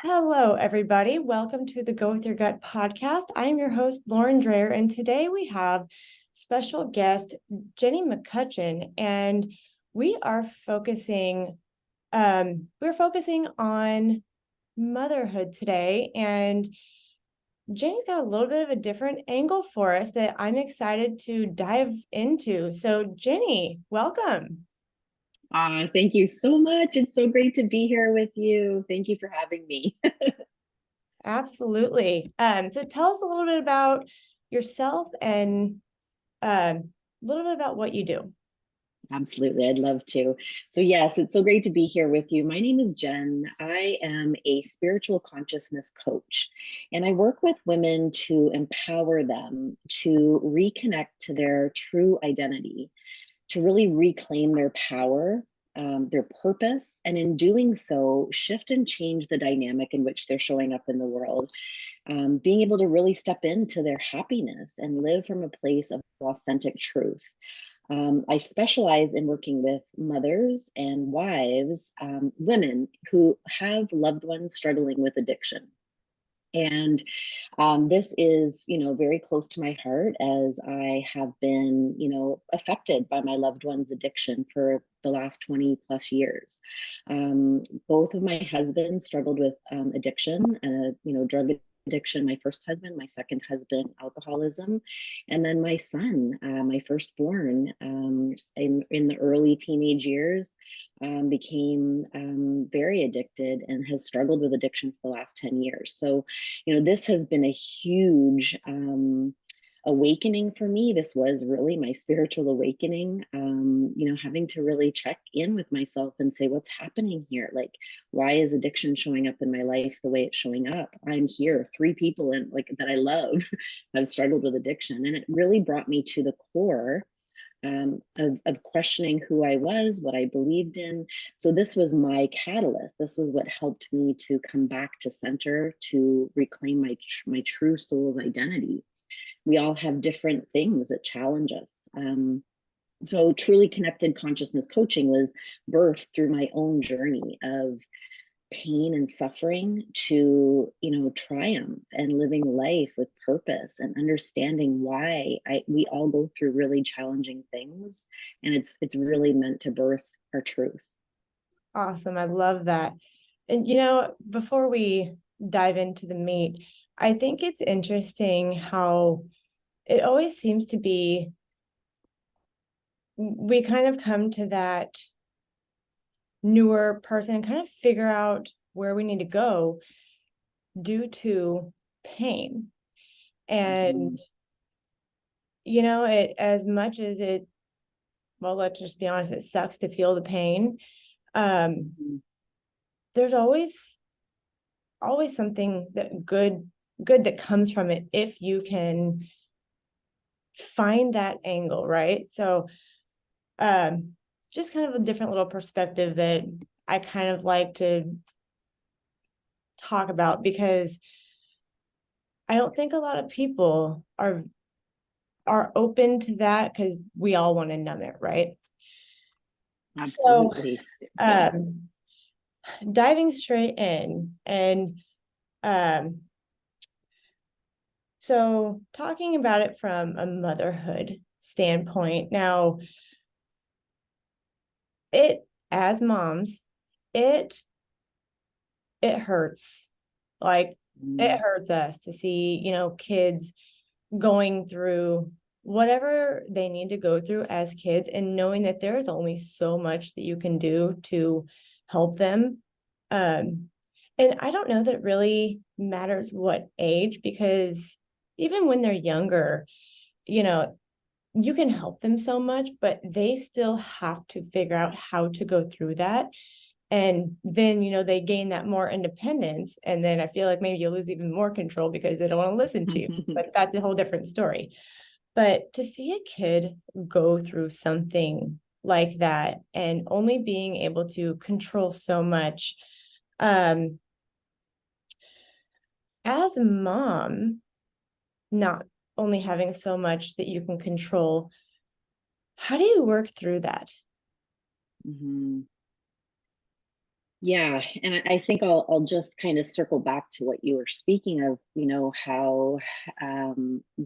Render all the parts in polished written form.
Hello, everybody. Welcome to the Go With Your Gut podcast. I am your host, Lauren Dreher, and today we have special guest Jenny McCutcheon, and we are focusing on motherhood today. And Jenny's got a little bit of a different angle for us that I'm excited to dive into. So, Jenny, welcome. Thank you so much. It's so great to be here with you. Thank you for having me. Absolutely. So tell us a little bit about yourself and a little bit about what you do. Absolutely, I'd love to. So, yes, it's so great to be here with you. My name is Jen. I am a spiritual consciousness coach, and I work with women to empower them to reconnect to their true identity, to really reclaim their power, their purpose, and in doing so, shift and change the dynamic in which they're showing up in the world. Being able to really step into their happiness and live from a place of authentic truth. I specialize in working with mothers and wives, women who have loved ones struggling with addiction. And this is, very close to my heart as I have been, affected by my loved one's addiction for the last 20 plus years. Both of my husbands struggled with addiction, drug addiction. My first husband, my second husband, alcoholism, and then my son, my firstborn, in the early teenage years, became very addicted and has struggled with addiction for the last 10 years. So, this has been a huge awakening for me. This was really my spiritual awakening, having to really check in with myself and say, what's happening here? Like, why is addiction showing up in my life the way it's showing up? I'm here, three people that I love have struggled with addiction. And it really brought me to the core of questioning who I was, what I believed in. So this was my catalyst. This was what helped me to come back to center, to reclaim my true soul's identity. We all have different things that challenge us. So truly connected consciousness coaching was birthed through my own journey of pain and suffering to triumph and living life with purpose and understanding why we all go through really challenging things, and it's really meant to birth our truth. Awesome. I love that. And, before we dive into the meat, I think it's interesting how it always seems to be, we kind of come to that newer person and kind of figure out where we need to go due to pain. And, it, as much as it, well, let's just be honest, it sucks to feel the pain. There's always something that good that comes from it if you can find that angle, right? So just kind of a different little perspective that I kind of like to talk about, because I don't think a lot of people are open to that, because we all want to numb it, right? Absolutely. So diving straight in, and so talking about it from a motherhood standpoint. Now, as moms, it hurts. Like, it hurts us to see, kids going through whatever they need to go through as kids, and knowing that there's only so much that you can do to help them. And I don't know that it really matters what age, because even when they're younger, you can help them so much, but they still have to figure out how to go through that. And then, they gain that more independence. And then I feel like maybe you lose even more control because they don't want to listen to you. But that's a whole different story. But to see a kid go through something like that and only being able to control so much, as a mom, not only having so much that you can control, how do you work through that? Yeah, and I think I'll just kind of circle back to what you were speaking of, how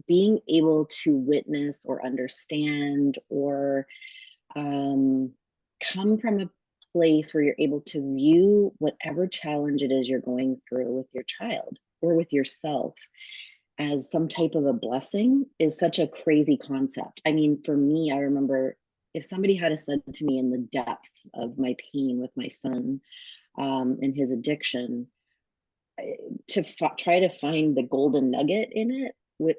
being able to witness or understand or um, come from a place where you're able to view whatever challenge it is you're going through with your child or with yourself as some type of a blessing is such a crazy concept. I mean, for me, I remember if somebody had said to me in the depths of my pain with my son, and his addiction, to try to find the golden nugget in it, what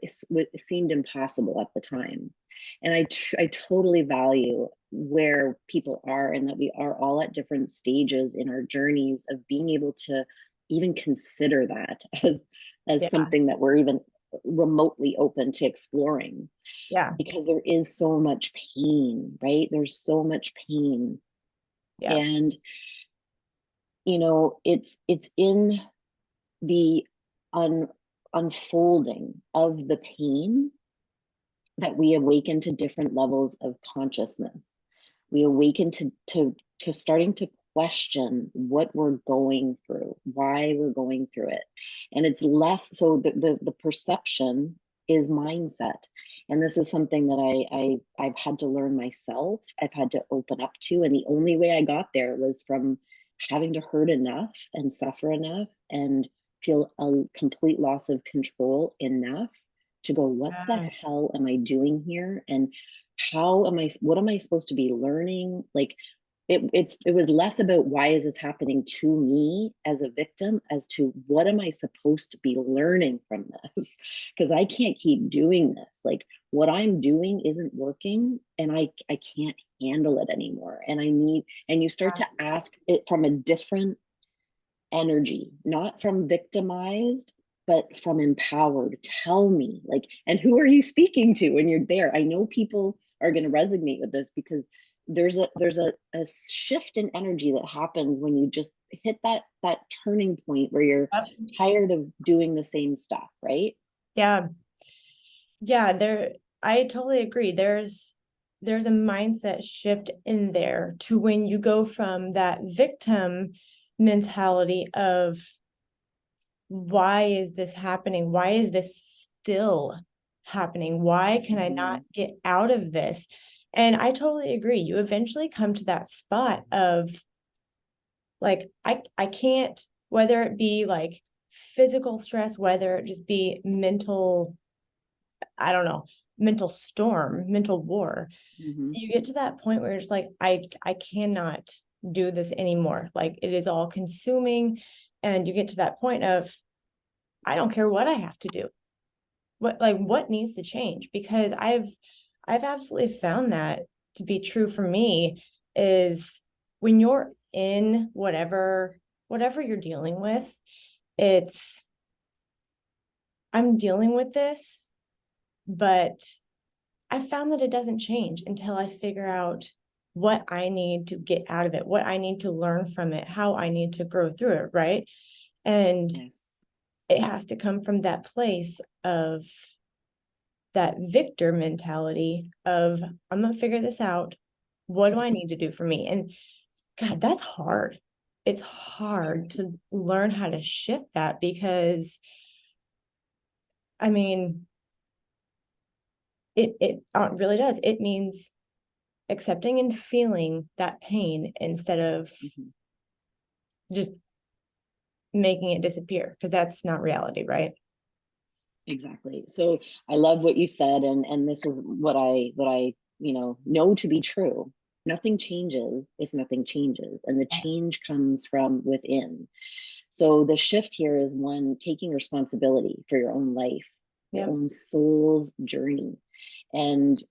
seemed impossible at the time. And I totally value where people are and that we are all at different stages in our journeys of being able to even consider that as Yeah. something that we're even remotely open to exploring, Yeah. because there is so much pain, right? There's so much pain. Yeah. And it's in the un, unfolding of the pain that we awaken to different levels of consciousness. We awaken to starting to question what we're going through, why we're going through it. And it's less so the perception is mindset. And this is something that I've had to learn myself. I've had to open up to. And the only way I got there was from having to hurt enough and suffer enough and feel a complete loss of control enough to go, what the Yeah. hell am I doing here? And what am I supposed to be learning? Like it was less about why is this happening to me as a victim as to what am I supposed to be learning from this? Because I can't keep doing this. Like what I'm doing isn't working and I can't handle it anymore. And you start to ask it from a different energy, not from victimized, but from empowered. Tell me, like, and who are you speaking to when you're there? I know people are going to resonate with this because there's a shift in energy that happens when you just hit that turning point where you're Yep. tired of doing the same stuff, right? Yeah. Yeah, I totally agree. There's a mindset shift in there to when you go from that victim mentality of why is this happening? Why is this still happening? Why can I not get out of this? And I totally agree. You eventually come to that spot of like I can't, whether it be like physical stress, whether it just be mental, I don't know, mental storm, mental war. Mm-hmm. You get to that point where it's like I cannot do this anymore. Like it is all consuming, and you get to that point of I don't care what I have to do. What needs to change? Because I've absolutely found that to be true for me is when you're in whatever you're dealing with, it's I'm dealing with this, but I found that it doesn't change until I figure out what I need to get out of it, what I need to learn from it, how I need to grow through it, right? And Yes. it has to come from that place of that victor mentality of I'm gonna figure this out. What do I need to do for me? And God, that's hard. It's hard to learn how to shift that because I mean it really does. It means accepting and feeling that pain instead of Mm-hmm. just making it disappear because that's not reality, right? Exactly. So I love what you said, and this is what I know to be true. Nothing changes if nothing changes, and the change comes from within. So the shift here is one, taking responsibility for your own life, your Yep. own soul's journey. And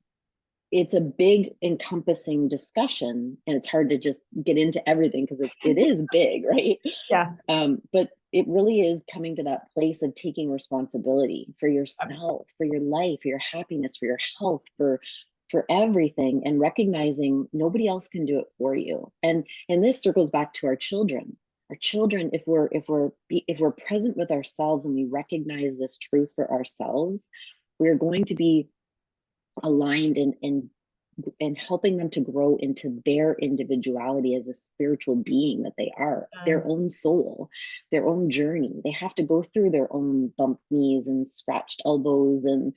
it's a big encompassing discussion, and it's hard to just get into everything because it is big, right? Yeah. But it really is coming to that place of taking responsibility for yourself, for your life, for your happiness, for your health, for everything, and recognizing nobody else can do it for you. And this circles back to our children. Our children, if we're present with ourselves and we recognize this truth for ourselves, we're going to be aligned and helping them to grow into their individuality as a spiritual being that they are, their own soul, their own journey. They have to go through their own bumped knees and scratched elbows and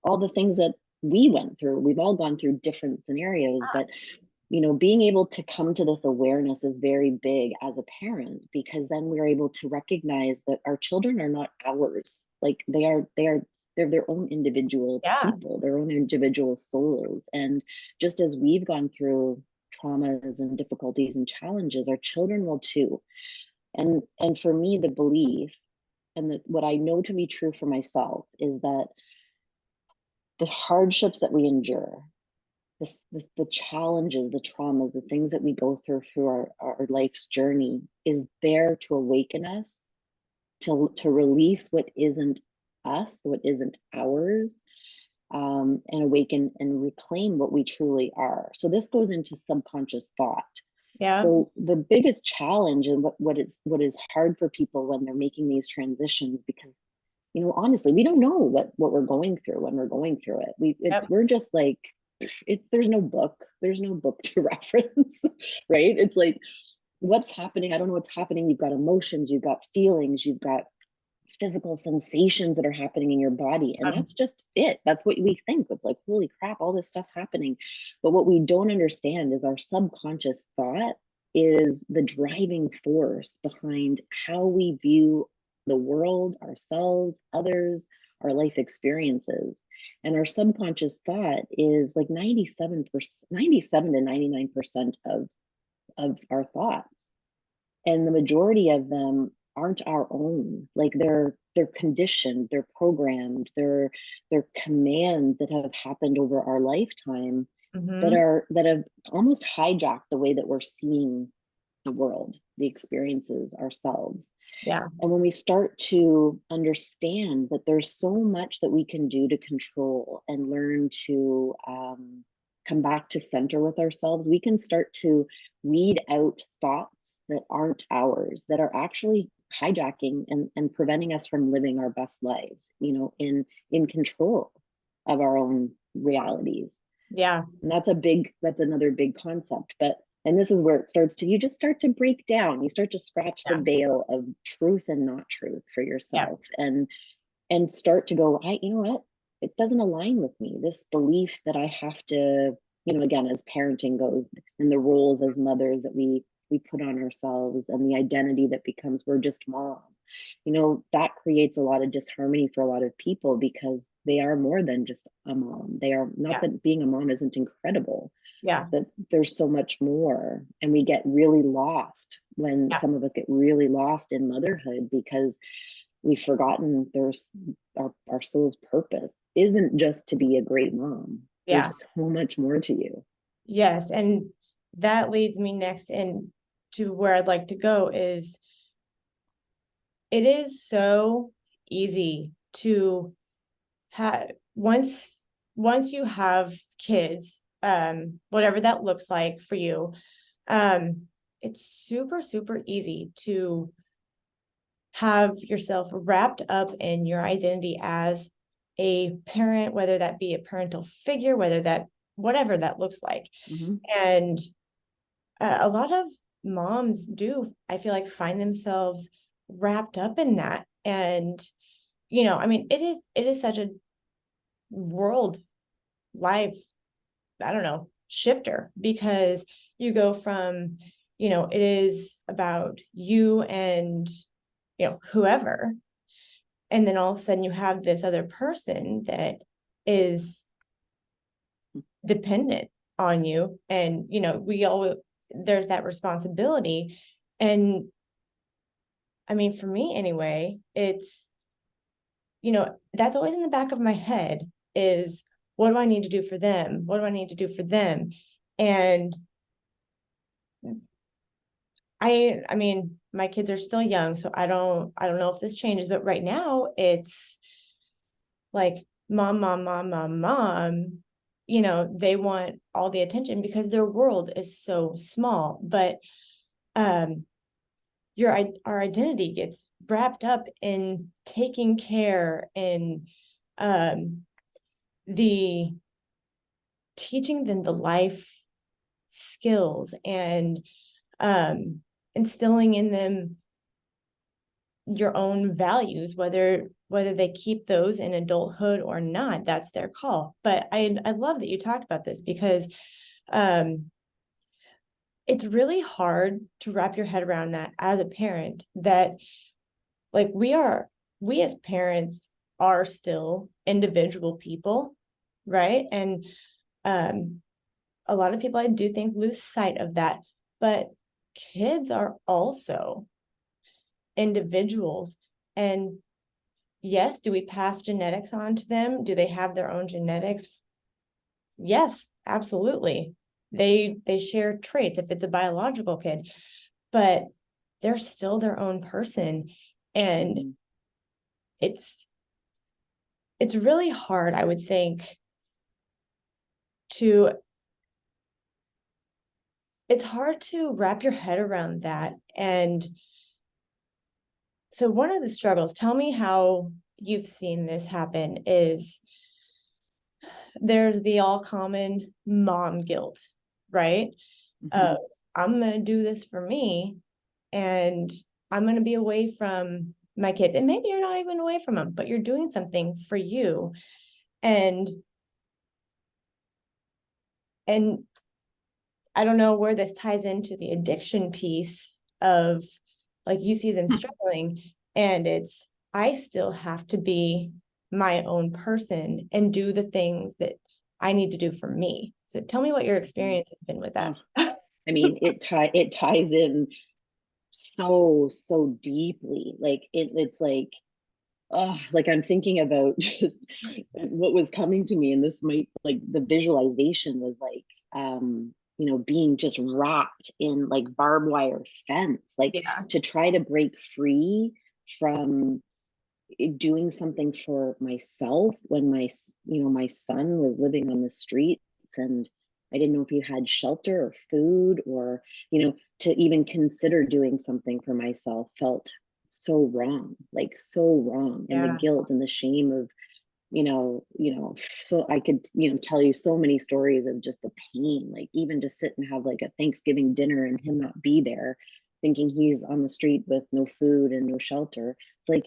all the things that we went through. We've all gone through different scenarios, but being able to come to this awareness is very big as a parent, because then we're able to recognize that our children are not ours. Like they're their own individual Yeah. people, their own individual souls. And just as we've gone through traumas and difficulties and challenges, our children will too. And for me, the belief and what I know to be true for myself is that the hardships that we endure, the challenges, the traumas, the things that we go through our life's journey is there to awaken us, to release what isn't us, what isn't ours, and awaken and reclaim what we truly are. So this goes into subconscious thought. Yeah. So the biggest challenge and what is hard for people when they're making these transitions, because honestly, we don't know what we're going through when we're going through it. We're just like, there's no book to reference, right? It's like, what's happening? I don't know what's happening. You've got emotions, you've got feelings, you've got physical sensations that are happening in your body, and that's just it. That's what we think. It's like, holy crap, all this stuff's happening. But what we don't understand is our subconscious thought is the driving force behind how we view the world, ourselves, others, our life experiences. And our subconscious thought is like 97 to 99% of our thoughts, and the majority of them aren't our own. Like they're conditioned, they're programmed, they're commands that have happened over our lifetime, that have almost hijacked the way that we're seeing the world, the experiences, ourselves. Yeah. And when we start to understand that there's so much that we can do to control and learn to come back to center with ourselves, we can start to weed out thoughts that aren't ours, that are actually hijacking and preventing us from living our best lives, in control of our own realities. Yeah. And that's another big concept. And this is where it starts to, you just start to break down, you start to scratch the veil of truth and not truth for yourself, and start to go, you know what, it doesn't align with me. This belief that I have to, again, as parenting goes, and the roles as mothers that we put on ourselves, and the identity that becomes, we're just mom, that creates a lot of disharmony for a lot of people, because they are more than just a mom. They are not, that being a mom isn't incredible, that there's so much more. And we get really lost when some of us get really lost in motherhood, because we've forgotten there's our soul's purpose isn't just to be a great mom. There's so much more to you. Yes. And that leads me next into where I'd like to go is, it is so easy to have, once you have kids, whatever that looks like for you, it's super, super easy to have yourself wrapped up in your identity as a parent, whether that be a parental figure, whatever that looks like. And a lot of moms do, I feel like, find themselves wrapped up in that. And I mean, it is such a world life, I don't know, shifter, because you go from, it is about you and whoever, and then all of a sudden you have this other person that is dependent on you, and there's that responsibility. And I mean, for me anyway, it's that's always in the back of my head, is, what do I need to do for them? What do I need to do for them? And I mean, my kids are still young, so I don't know if this changes, but right now it's like mom, mom, mom, mom, mom. They want all the attention because their world is so small. But our identity gets wrapped up in taking care, and the teaching them the life skills and instilling in them your own values, whether they keep those in adulthood or not, that's their call. But I love that you talked about this, because it's really hard to wrap your head around that as a parent, that like we as parents are still individual people, right? And a lot of people, I do think, lose sight of that. But kids are also individuals. And yes, do we pass genetics on to them? Do they have their own genetics? Yes, absolutely. They share traits if it's a biological kid, but they're still their own person. And it's really hard, I would think, to it's hard to wrap your head around that. And so one of the struggles, tell me how you've seen this happen, is there's the all common mom guilt, right? I'm going to do this for me, and I'm going to be away from my kids. And maybe you're not even away from them, but you're doing something for you. And I don't know where this ties into the addiction piece of, like, you see them struggling, and it's, I still have to be my own person and do the things that I need to do for me. So tell me what your experience has been with that. I mean, it ties in so deeply. Like it's like, oh, like I'm thinking about just what was coming to me, and this might, like, the visualization was like, being just wrapped in like barbed wire fence, like Yeah. to try to break free from doing something for myself when my son was living on the streets, and I didn't know if he had shelter or food, or to even consider doing something for myself felt so wrong, like so wrong. And the Yeah. guilt and the shame of, so I could, tell you so many stories of just the pain, like even to sit and have like a Thanksgiving dinner and him not be there, thinking he's on the street with no food and no shelter. It's like,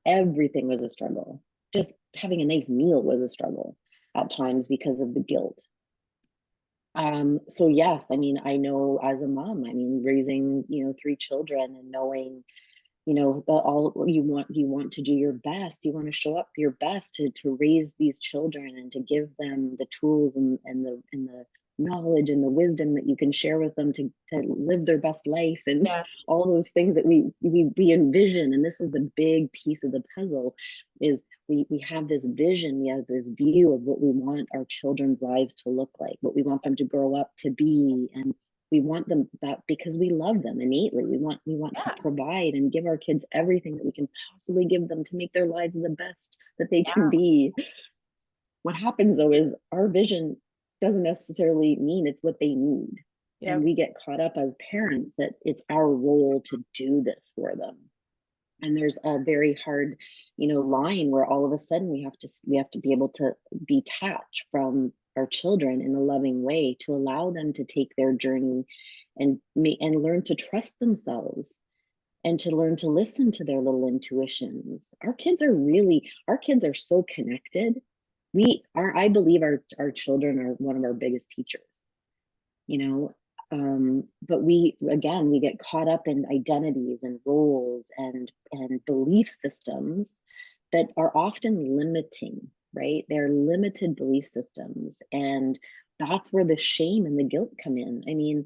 everything was a struggle. Just having a nice meal was a struggle at times because of the guilt. So yes, I mean, I know as a mom, I mean, raising, three children, and knowing, that all you want to do your best, you want to show up your best to raise these children and to give them the tools and the knowledge and the wisdom that you can share with them to live their best life, and Yeah. all those things that we envision. And this is the big piece of the puzzle, is we have this vision, we have this view of what we want our children's lives to look like, what we want them to grow up to be. And we want them that because we love them innately. We want to provide and give our kids everything that we can possibly give them to make their lives the best that they can be. What happens though is our vision doesn't necessarily mean it's what they need. Yeah. And we get caught up as parents that it's our role to do this for them. And there's a very hard, line where all of a sudden we have to be able to detach from our children in a loving way, to allow them to take their journey and learn to trust themselves, and to learn to listen to their little intuitions. Our kids are so connected. I believe our children are one of our biggest teachers, you know but we get caught up in identities and roles and belief systems that are often limiting, right? They're limited belief systems, and that's where the shame and the guilt come in. I mean,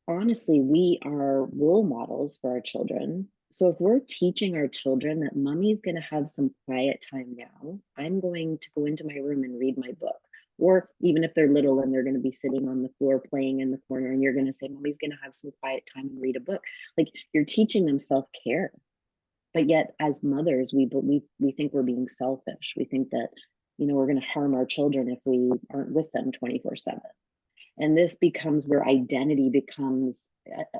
honestly, we are role models for our children. So if we're teaching our children that mommy's going to have some quiet time now, I'm going to go into my room and read my book. Or even if they're little and they're going to be sitting on the floor playing in the corner, and you're going to say, mommy's going to have some quiet time and read a book. Like, you're teaching them self-care. But yet as mothers, we think we're being selfish. We think that, we're going to harm our children if we aren't with them 24/7. And this becomes where identity becomes,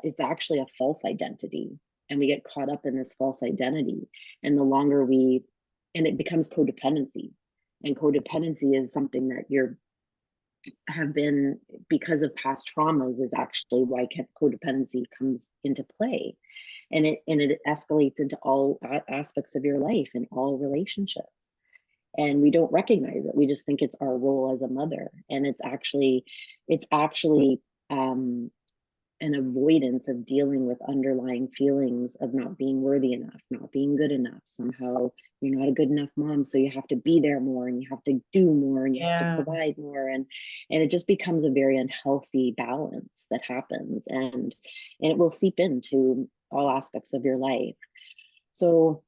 it's actually a false identity. And we get caught up in this false identity. And the longer and it becomes codependency. And codependency is something that you're have been, because of past traumas, is actually why codependency comes into play, and it escalates into all aspects of your life and all relationships, and we don't recognize it. We just think it's our role as a mother, and it's actually an avoidance of dealing with underlying feelings of not being worthy enough, not being good enough. Somehow you're not a good enough mom, so you have to be there more, and you have to do more, and you have to Yeah. provide more, and it just becomes a very unhealthy balance that happens, and it will seep into all aspects of your life. So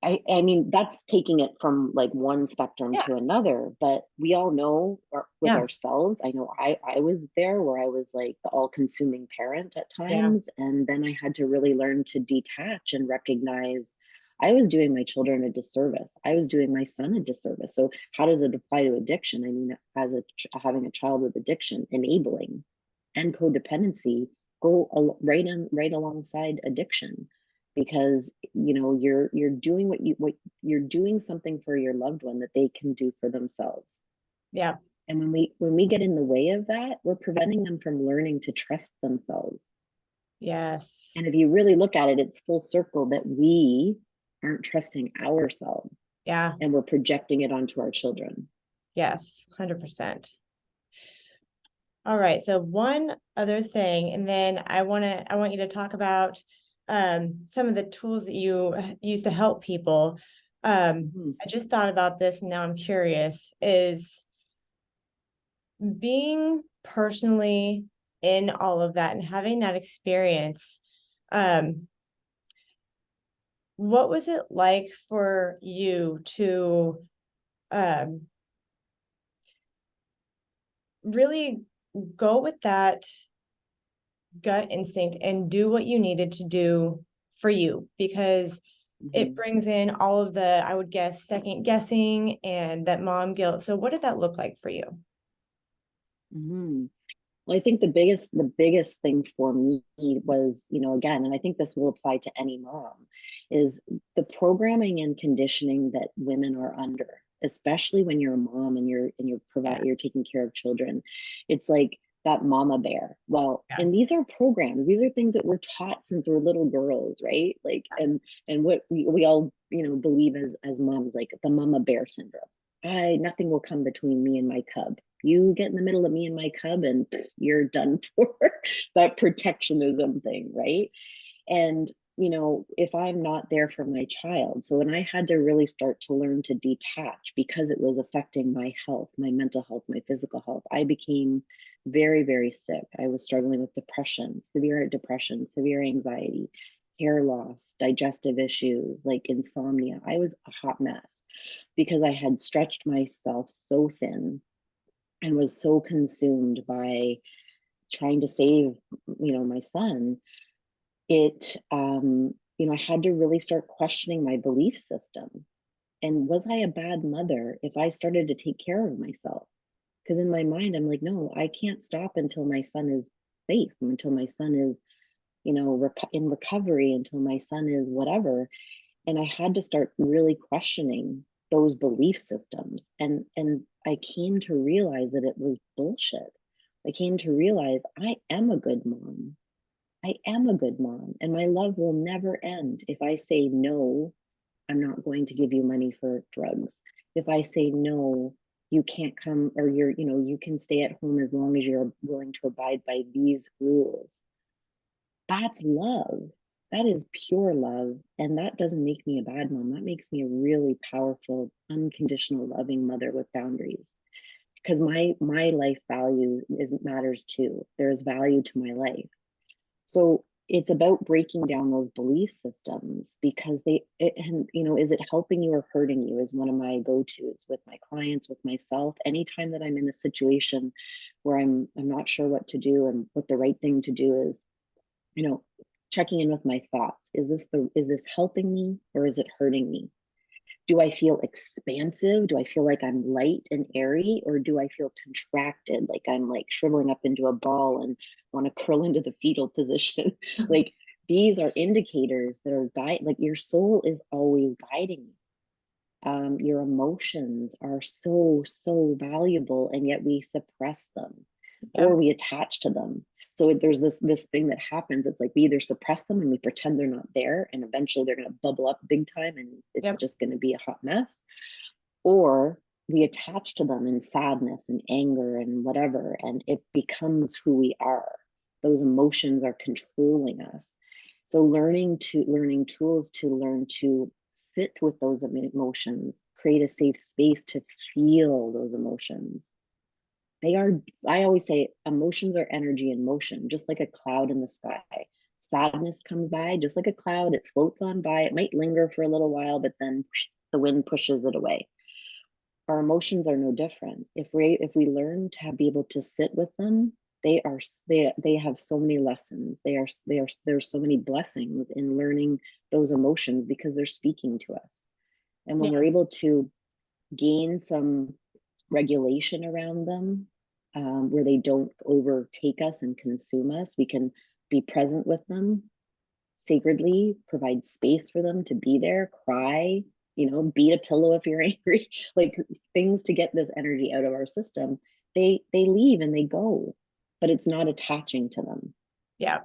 I mean, that's taking it from like one spectrum Yeah. to another, but we all know, with Yeah. ourselves. I know I was there, where I was like the all-consuming parent at Yeah. times, and then I had to really learn to detach and recognize I was doing my children a disservice. I was doing my son a disservice. So how does it apply to addiction? I mean, as having a child with addiction, enabling and codependency go right alongside addiction, because you're doing what you're doing something for your loved one that they can do for themselves. Yeah. And when we get in the way of that, we're preventing them from learning to trust themselves. Yes. And if you really look at it, it's full circle that we aren't trusting ourselves, Yeah. and we're projecting it onto our children. Yes. 100%. All right. So one other thing, and then I want you to talk about some of the tools that you use to help people. Mhm. I just thought about this and now I'm curious, is being personally in all of that and having that experience. What was it like for you to um really go with that gut instinct and do what you needed to do for you? Because it Mhm. brings in all of the, I would guess, second guessing and that mom guilt. So what did that look like for you? Mhm. Well, I think the biggest thing for me was, again, and I think this will apply to any mom, is the programming and conditioning that women are under, especially when you're a mom and Yeah. you're taking care of children. It's like that mama bear. Well, Yeah. and these are programs, these are things that we're taught since we're little girls, right? Like, and what we all, believe as moms, like the mama bear syndrome. Nothing will come between me and my cub. You get in the middle of me and my cub, and you're done for. That protectionism thing, right? And if I'm not there for my child, so when I had to really start to learn to detach, because it was affecting my health, my mental health, my physical health, I became very, very sick. I was struggling with depression, severe anxiety, hair loss, digestive issues, like insomnia. I was a hot mess because I had stretched myself so thin and was so consumed by trying to save, my son. I had to really start questioning my belief system. And was I a bad mother if I started to take care of myself? Because in my mind, I'm like, no, I can't stop until my son is safe, until my son is, in recovery, until my son is whatever. And I had to start really questioning those belief systems, and I came to realize that it was bullshit. I came to realize I am a good mom. I am a good mom, and my love will never end. If I say no, I'm not going to give you money for drugs. If I say no, you can't come, or you can stay at home as long as you're willing to abide by these rules. That's love. That is pure love. And that doesn't make me a bad mom. That makes me a really powerful, unconditional, loving mother with boundaries. Because my life value is matters too. There's value to my life. So it's about breaking down those belief systems, because is it helping you or hurting you is one of my go-tos with my clients, with myself. Anytime that I'm in a situation where I'm not sure what to do and what the right thing to do is, you know, checking in with my thoughts. Is this helping me or is it hurting me? Do I feel expansive? Do I feel like I'm light and airy, or do I feel contracted, like I'm like shriveling up into a ball and want to curl into the fetal position? Like, these are indicators that are like your soul is always guiding you. Your emotions are so, so valuable, and yet we suppress them Yeah. or we attach to them. So there's this thing that happens. It's like we either suppress them and we pretend they're not there, and eventually they're going to bubble up big time and it's Yep. just going to be a hot mess, or we attach to them in sadness and anger and whatever, and it becomes who we are. Those emotions are controlling us. So learning tools to learn to sit with those emotions, create a safe space to feel those emotions. They are, I always say, emotions are energy in motion, just like a cloud in the sky. Sadness comes by just like a cloud, it floats on by. It might linger for a little while, but then the wind pushes it away. Our emotions are no different. If we learn to be able to sit with them, they have so many lessons. There's so many blessings in learning those emotions because they're speaking to us. And when we're Yeah. able to gain some regulation around them, where they don't overtake us and consume us, we can be present with them sacredly, provide space for them to be there, cry, beat a pillow if you're angry, like things to get this energy out of our system. They leave and they go, but it's not attaching to them. Yeah.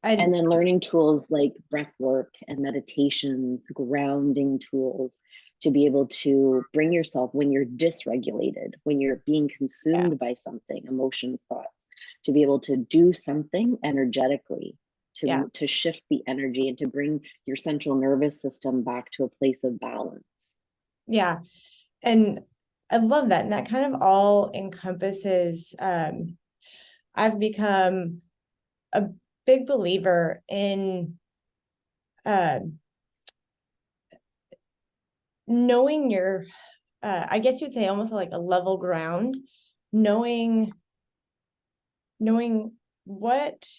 And And then learning tools like breath work and meditations, grounding tools to be able to bring yourself when you're dysregulated, when you're being yeah. consumed by something, emotions, thoughts, to be able to do something energetically Yeah. to shift the energy and to bring your central nervous system back to a place of balance. Yeah. And I love that. And that kind of all encompasses, I've become a big believer in uh, knowing your, I guess you'd say almost like a level ground, knowing, knowing what,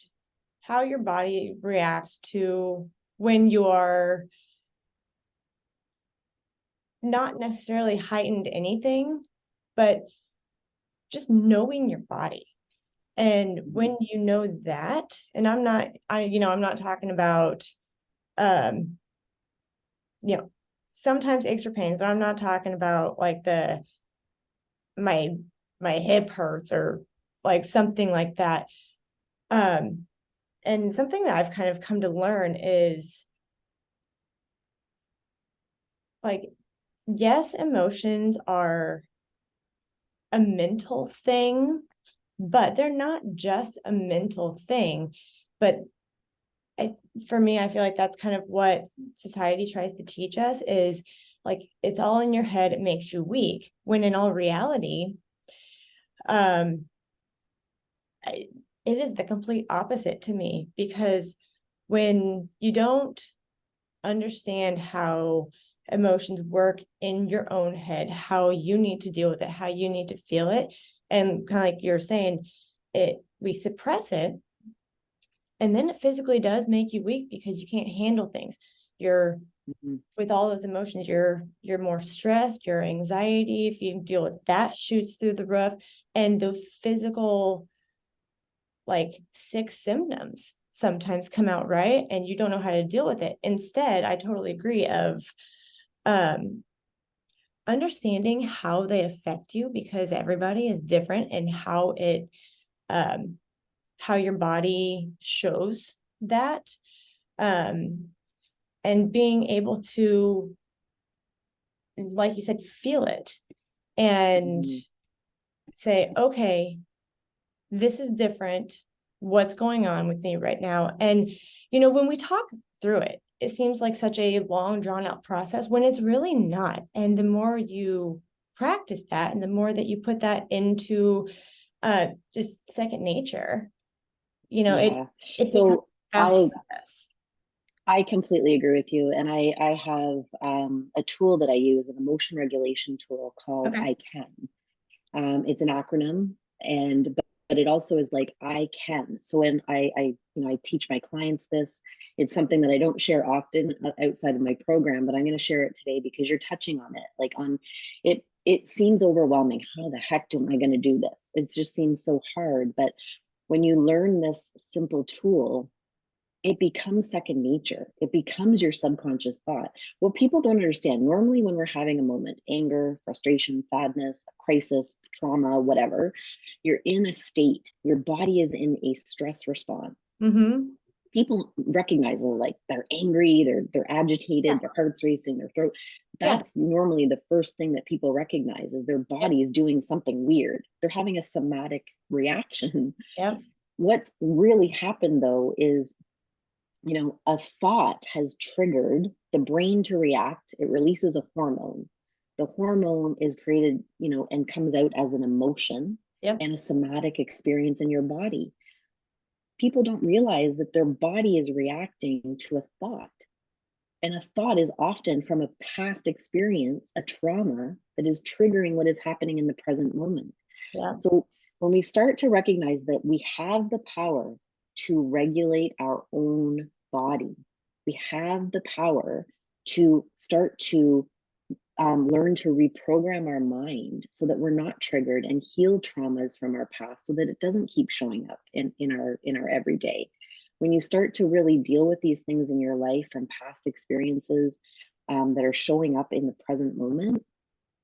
how your body reacts to when you are not necessarily heightened anything, but just knowing your body. And Mhm. when you know that, and I'm not talking about, um, sometimes aches or pains, but I'm not talking about like my my hip hurts or like something like that. Um, and something that I've kind of come to learn is like, yes, emotions are a mental thing, but they're not just a mental thing. But I, for me, I feel like that's kind of what society tries to teach us is like it's all in your head, it makes you weak. When in all reality, um, it is the complete opposite to me because when you don't understand how emotions work in your own head, how you need to deal with it, how you need to feel it, and kind of like you're saying, we suppress it, and then it physically does make you weak because you can't handle things. You're Mhm. with all those emotions, you're more stressed, your anxiety, if you deal with that, shoots through the roof, and those physical like sick symptoms sometimes come out, right? And you don't know how to deal with it. Instead, I totally agree of um understanding how they affect you because everybody is different and um how your body shows that, um and being able to, like you said, feel it and Mhm. say, okay, this is different. What's going on with me right now? And, when we talk through it, it seems like such a long, drawn out process when it's really not. And the more you practice that and the more that you put that into just second nature, Yeah. it becomes So a fast I process. I completely agree with you. And I have a tool that I use, an emotion regulation tool called Okay. I Can. It's an acronym, and but it also is like I can. So when I teach my clients this, it's something that I don't share often outside of my program, but I'm going to share it today because you're touching on it. Like on it, it seems overwhelming. How the heck am I going to do this? It just seems so hard. But when you learn this simple tool, it becomes second nature. It becomes your subconscious thought. What people don't understand, normally when we're having a moment, anger, frustration, sadness, crisis, trauma, whatever, you're in a state, your body is in a stress response. Mm-hmm. People recognize they're angry, they're agitated, Yeah. their heart's racing, their throat. Yeah. That's normally the first thing that people recognize is their Yep. body is doing something weird. They're having a somatic reaction. Yep. What's really happened though is, a thought has triggered the brain to react. It releases a hormone. The hormone is created, and comes out as an emotion Yep. and a somatic experience in your body. People don't realize that their body is reacting to a thought. And a thought is often from a past experience, a trauma that is triggering what is happening in the present moment. Yeah. So when we start to recognize that we have the power to regulate our own body, we have the power to start to learn to reprogram our mind so that we're not triggered and heal traumas from our past so that it doesn't keep showing up in our everyday. When you start to really deal with these things in your life from past experiences that are showing up in the present moment,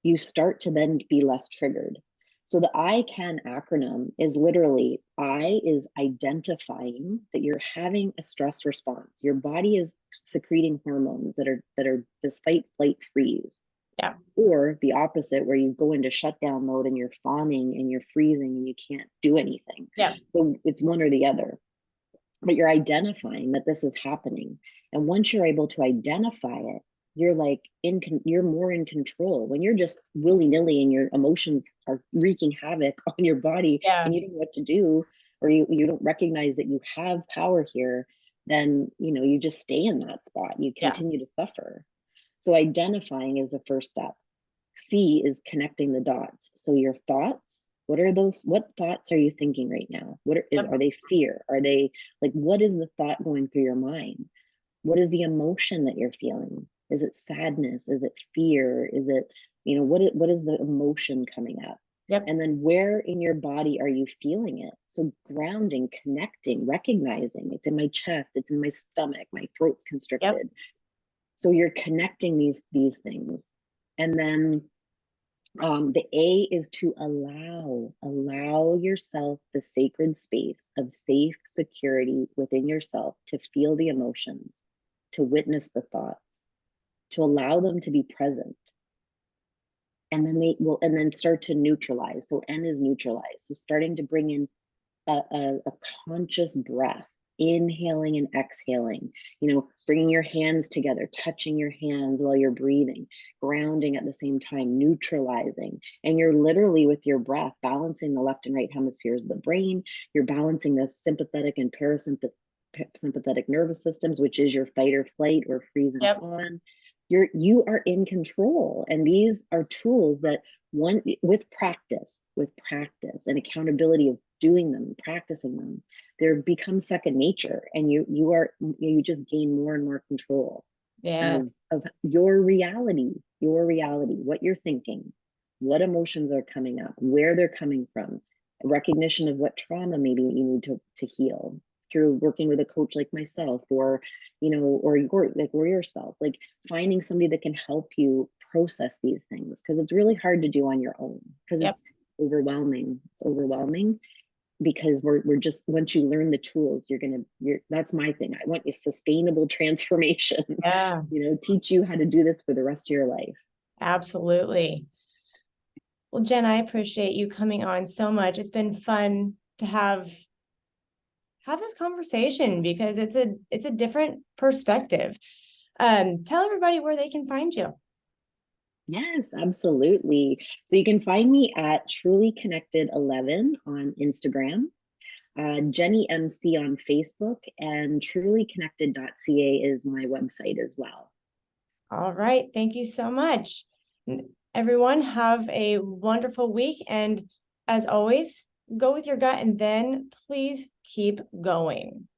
you start to then be less triggered. So the I CAN acronym is literally, I is identifying that you're having a stress response. Your body is secreting hormones that are this fight, flight, freeze. Yeah. Or the opposite, where you go into shutdown mode and you're fawning and you're freezing and you can't do anything. Yeah. So it's one or the other. But you're identifying that this is happening. And once you're able to identify it, you're you're more in control. When you're just willy-nilly and your emotions are wreaking havoc on your body Yeah. and you don't know what to do, or you don't recognize that you have power here, then you just stay in that spot. You Yeah. continue to suffer. So identifying is the first step. C is connecting the dots. So your thoughts, what thoughts are you thinking right now? Are they fear? Are they what is the thought going through your mind? What is the emotion that you're feeling? Is it sadness? Is it fear? Is it, what is the emotion coming up? Yep. And then where in your body are you feeling it? So grounding, connecting, recognizing it's in my chest, it's in my stomach, my throat's constricted. Yep. So you're connecting these things. And then the A is to allow yourself the sacred space of safe security within yourself to feel the emotions, to witness the thoughts, to allow them to be present. And then and then start to neutralize. So N is neutralize. So starting to bring in a conscious breath, inhaling and exhaling, bringing your hands together, touching your hands while you're breathing, grounding at the same time, neutralizing. And you're literally with your breath balancing the left and right hemispheres of the brain. You're balancing the sympathetic and parasympathetic nervous systems, which is your fight or flight or freeze and fawn. You are in control. And these are tools that with practice and accountability of doing them, practicing them, they become second nature, and you just gain more and more control of your reality, what you're thinking, what emotions are coming up, where they're coming from, a recognition of what trauma maybe you need to heal through working with a coach like myself, or yourself, finding somebody that can help you process these things, because it's really hard to do on your own, because it's overwhelming. Because we're just, once you learn the tools, that's my thing. I want a sustainable transformation. Yeah. Teach you how to do this for the rest of your life. Absolutely. Well, Jen, I appreciate you coming on so much. It's been fun to have this conversation, because it's a different perspective. Tell everybody where they can find you. Yes, absolutely. So you can find me at Truly Connected 11 on Instagram, Jenny MC on Facebook, and trulyconnected.ca is my website as well. All right. Thank you so much. Everyone, have a wonderful week. And as always, go with your gut, and then please keep going.